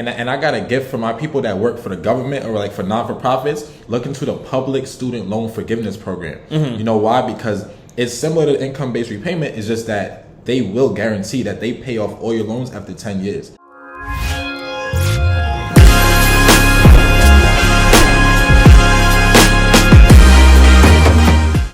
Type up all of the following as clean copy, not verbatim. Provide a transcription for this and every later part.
And I got a gift for my people that work for the government or like for non-for-profits. Look into the public student loan forgiveness program. You know why? Because it's similar to income-based repayment. It's just that they will guarantee that they pay off all your loans after 10 years.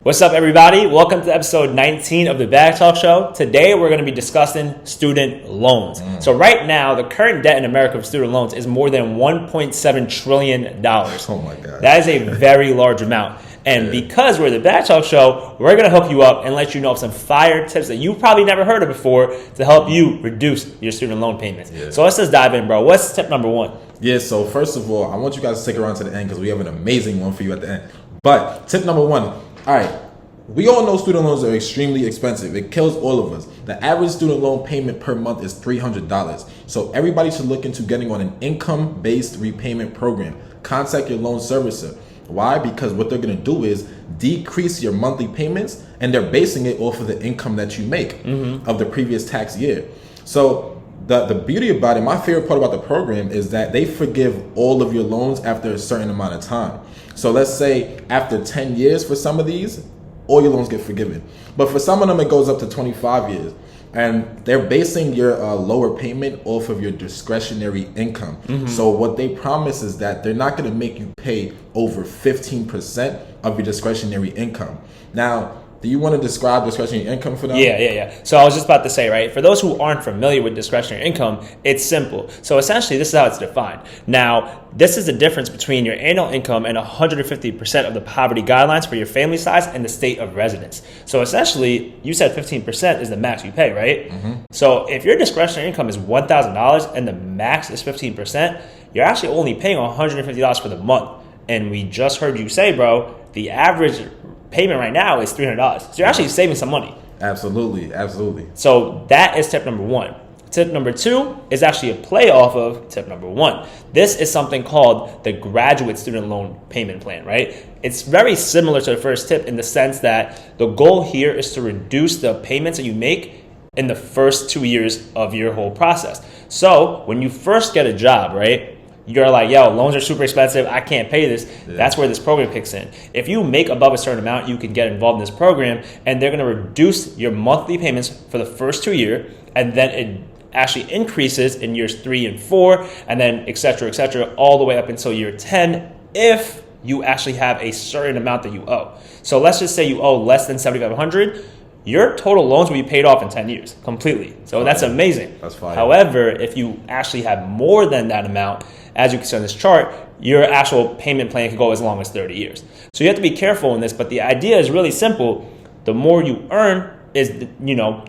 What's up, everybody? Welcome to episode 19 of the Bag Talk Show. Today, we're going to be discussing student loans. So right now, the current debt in America for student loans is more than $1.7 trillion. Oh my God. That is a very large amount. And because we're the Bag Talk Show, we're going to hook you up and let you know of some fire tips that you probably never heard of before to help you reduce your student loan payments. So let's just dive in, bro. What's tip number one? Yeah, so first of all, I want you guys to stick around to the end because we have an amazing one for you at the end. But tip number one, all right, we all know student loans are extremely expensive. It kills all of us. The average student loan payment per month is $300. So everybody should look into getting on an income-based repayment program. Contact your loan servicer. Why? Because what they're going to do is decrease your monthly payments, and they're basing it off of the income that you make of the previous tax year. So the beauty about it, my favorite part about the program is that they forgive all of your loans after a certain amount of time. So let's say after 10 years for some of these, all your loans get forgiven. But for some of them, it goes up to 25 years. And they're basing your lower payment off of your discretionary income. So what they promise is that they're not going to make you pay over 15% of your discretionary income. Now, do you want to describe discretionary income for them? Yeah. So I was just about to say, right, for those who aren't familiar with discretionary income, it's simple. So essentially, this is how it's defined. Now, this is the difference between your annual income and 150% of the poverty guidelines for your family size and the state of residence. So essentially, you said 15% is the max you pay, right? So if your discretionary income is $1,000 and the max is 15%, you're actually only paying $150 for the month. And we just heard you say, bro, the average payment right now is $300. So you're actually saving some money. Absolutely. So that is tip number one. Tip number two is actually a play off of tip number one. This is something called the graduate student loan payment plan, right? It's very similar to the first tip in the sense that the goal here is to reduce the payments that you make in the first 2 years of your whole process. So when you first get a job, right, you're like, yo, loans are super expensive. I can't pay this. That's where this program kicks in. If you make above a certain amount, you can get involved in this program, and they're going to reduce your monthly payments for the first 2 years, and then it actually increases in years 3 and 4, and then et cetera, all the way up until year 10 if you actually have a certain amount that you owe. So let's just say you owe less than $7,500. Your total loans will be paid off in 10 years completely. So that's amazing. That's fine. However, if you actually have more than that amount, as you can see on this chart, your actual payment plan can go as long as 30 years. So you have to be careful in this, but the idea is really simple. The more you earn is, the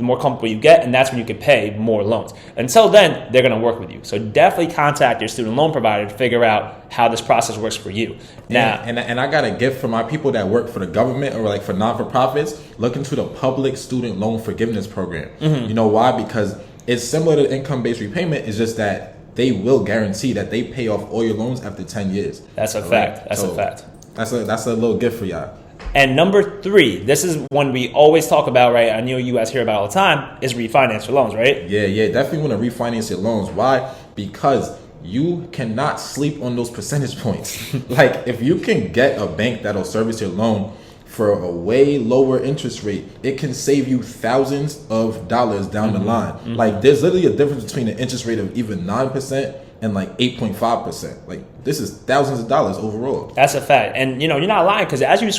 more comfortable you get, and that's when you can pay more loans. Until then, they're going to work with you. So definitely contact your student loan provider to figure out how this process works for you. Now, and I got a gift for my people that work for the government or like for non-for-profits. Look into the public student loan forgiveness program. You know why? Because it's similar to income-based repayment. It's just that they will guarantee that they pay off all your loans after 10 years. That's a fact. That's a fact. That's a little gift for y'all. And number three, this is one we always talk about, right? I know you guys hear about all the time, is refinance your loans, right? Yeah, definitely want to refinance your loans. Why? Because you cannot sleep on those percentage points. Like, if you can get a bank that'll service your loan for a way lower interest rate, it can save you thousands of dollars down the line. Like, there's literally a difference between an interest rate of even 9% and like 8.5%. Like, this is thousands of dollars overall. That's a fact. And you're not lying, because as you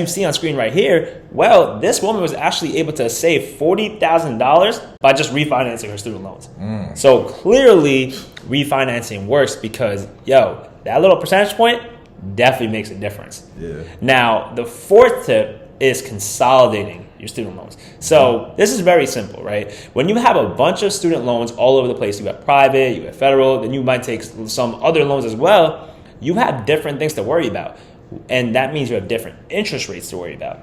see on screen right here, well, this woman was actually able to save $40,000 by just refinancing her student loans. So clearly refinancing works because, that little percentage point definitely makes a difference. Now, the fourth tip is consolidating your student loans. So this is very simple, right? When you have a bunch of student loans all over the place, you have private, you have federal, then you might take some other loans as well, you have different things to worry about. And that means you have different interest rates to worry about.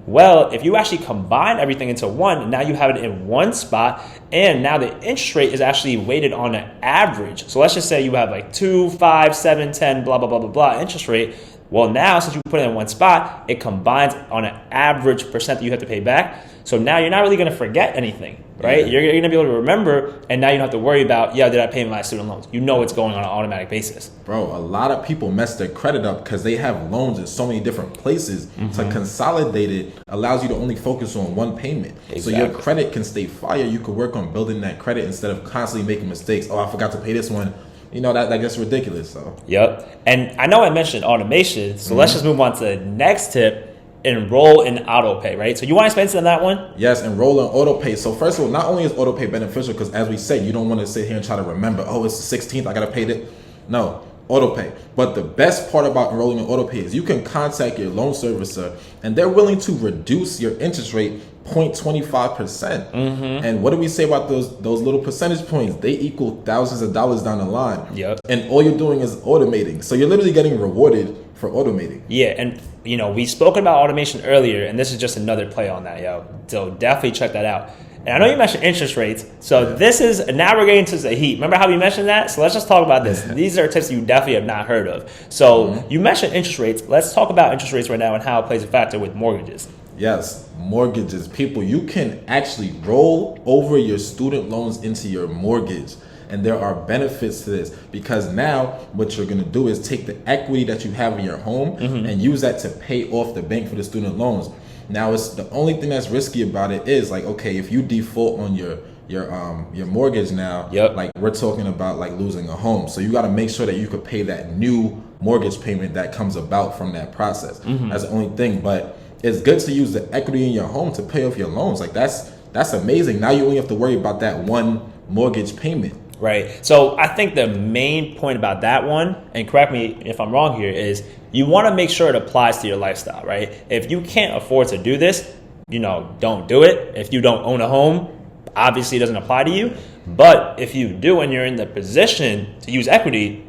Well, if you actually combine everything into one, now you have it in one spot, and now the interest rate is actually weighted on an average. So let's just say you have like 2, 5, 7, 10, blah, blah, blah, blah, blah interest rate. Well, now since you put it in one spot, it combines on an average percent that you have to pay back. So now you're not really going to forget anything, right? You're going to be able to remember, and now you don't have to worry about, did I pay my student loans? You know it's going on an automatic basis. Bro, a lot of people mess their credit up because they have loans in so many different places. To consolidate it allows you to only focus on one payment. Exactly. So your credit can stay fire. You could work on building that credit instead of constantly making mistakes. Oh, I forgot to pay this one. That gets ridiculous. So. Yep. And I know I mentioned automation, so let's just move on to the next tip. Enroll in auto pay, right? So you want to explain on that one? Yes, enroll in auto pay. So first of all, not only is auto pay beneficial, because as we said, you don't want to sit here and try to remember, oh, it's the 16th, I got to pay it. No, auto pay. But the best part about enrolling in auto pay is you can contact your loan servicer and they're willing to reduce your interest rate 0.25%. And what do we say about those little percentage points? They equal thousands of dollars down the line. Yep. And all you're doing is automating. So you're literally getting rewarded for automating. Yeah, and we spoke about automation earlier, and this is just another play on that, So definitely check that out. And I know you mentioned interest rates, so this is, now we're getting to the heat. Remember how we mentioned that? So let's just talk about this. These are tips you definitely have not heard of. So you mentioned interest rates. Let's talk about interest rates right now and how it plays a factor with mortgages. Yes, mortgages. People, you can actually roll over your student loans into your mortgage. And there are benefits to this because now what you're going to do is take the equity that you have in your home and use that to pay off the bank for the student loans. Now, it's the only thing that's risky about it is like, okay, if you default on your mortgage now, like we're talking about like losing a home. So you got to make sure that you could pay that new mortgage payment that comes about from that process. That's the only thing. But it's good to use the equity in your home to pay off your loans. Like that's amazing. Now you only have to worry about that one mortgage payment. Right. So I think the main point about that one, and correct me if I'm wrong here, is you want to make sure it applies to your lifestyle, right? If you can't afford to do this, don't do it. If you don't own a home, obviously it doesn't apply to you. But if you do and you're in the position to use equity,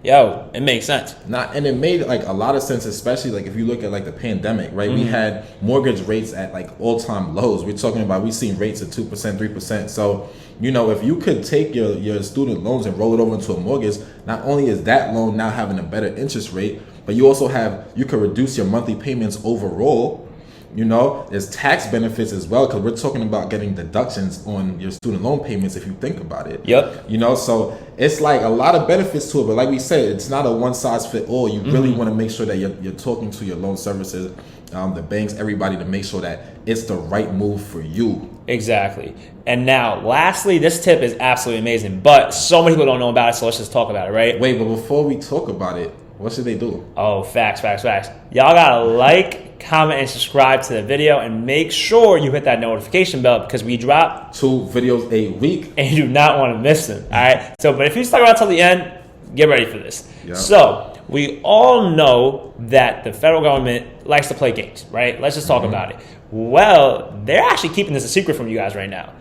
it makes sense. And it made like a lot of sense, especially like if you look at like the pandemic, right? We had mortgage rates at like all-time lows. We're talking about, we've seen rates of 2%, 3%. So, if you could take your student loans and roll it over into a mortgage, not only is that loan now having a better interest rate, but you could reduce your monthly payments overall. There's tax benefits as well, because we're talking about getting deductions on your student loan payments if you think about it. Yep. So it's like a lot of benefits to it, but like we said, it's not a one size fit all. You really want to make sure that you're talking to your loan services, the banks, everybody, to make sure that it's the right move for you. Exactly. And now, lastly, this tip is absolutely amazing, but so many people don't know about it, so let's just talk about it, right? Wait, but before we talk about it, what should they do? Oh, facts. Y'all gotta like, comment, and subscribe to the video, and make sure you hit that notification bell because we drop 2 videos a week. And you do not want to miss them, all right? So, but if you stuck around till the end, get ready for this. Yep. So, we all know that the federal government likes to play games, right? Let's just talk about it. Well, they're actually keeping this a secret from you guys right now.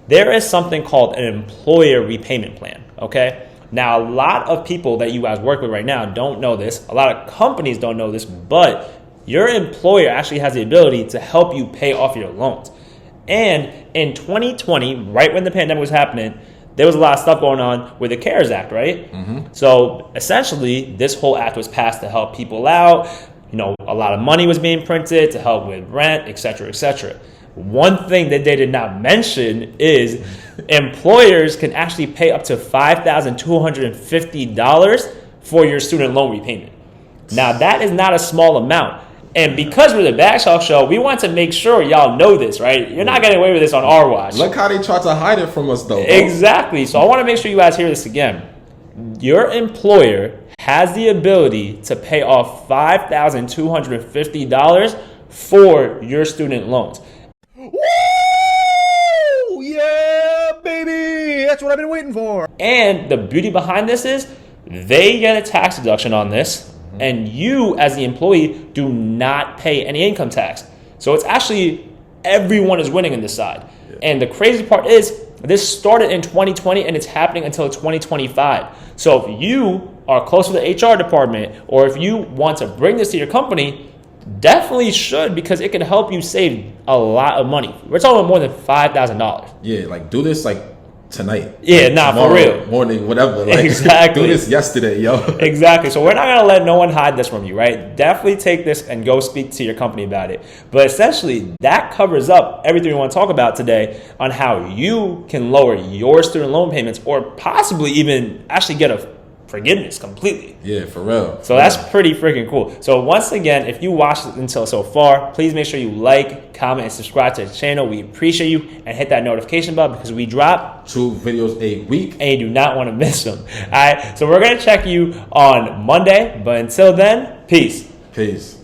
There is something called an employer repayment plan, okay? Now, a lot of people that you guys work with right now don't know this. A lot of companies don't know this, but your employer actually has the ability to help you pay off your loans. And in 2020, right when the pandemic was happening, there was a lot of stuff going on with the CARES Act, right? So essentially, this whole act was passed to help people out. A lot of money was being printed to help with rent, et cetera, et cetera. One thing that they did not mention is employers can actually pay up to $5,250 for your student loan repayment. Now, that is not a small amount. And because we're the Bag Talk Show, we want to make sure y'all know this, right? You're not getting away with this on our watch. Look how they try to hide it from us, though. Exactly. So I want to make sure you guys hear this again. Your employer has the ability to pay off $5,250 for your student loans. Woo! Yeah, baby! That's what I've been waiting for. And the beauty behind this is they get a tax deduction on this, and you, as the employee, do not pay any income tax. So it's actually, everyone is winning on this side. Yeah. And the crazy part is, this started in 2020 and it's happening until 2025. So if you are close to the HR department, or if you want to bring this to your company, definitely should, because it can help you save a lot of money. We're talking about more than $5,000. Yeah, like do this like tonight. Yeah, nah, for real. Morning, whatever. Like, Exactly. do this yesterday, yo. Exactly. So we're not going to let no one hide this from you, right? Definitely take this and go speak to your company about it. But essentially, that covers up everything we want to talk about today on how you can lower your student loan payments or possibly even actually get a forgiveness completely. Yeah, for real. So that's pretty freaking cool. So once again, if you watched it until so far, please make sure you like, comment, and subscribe to the channel. We appreciate you, and hit that notification bell because we drop 2 videos a week, and you do not want to miss them. All right, so we're going to check you on Monday, but until then, peace. Peace.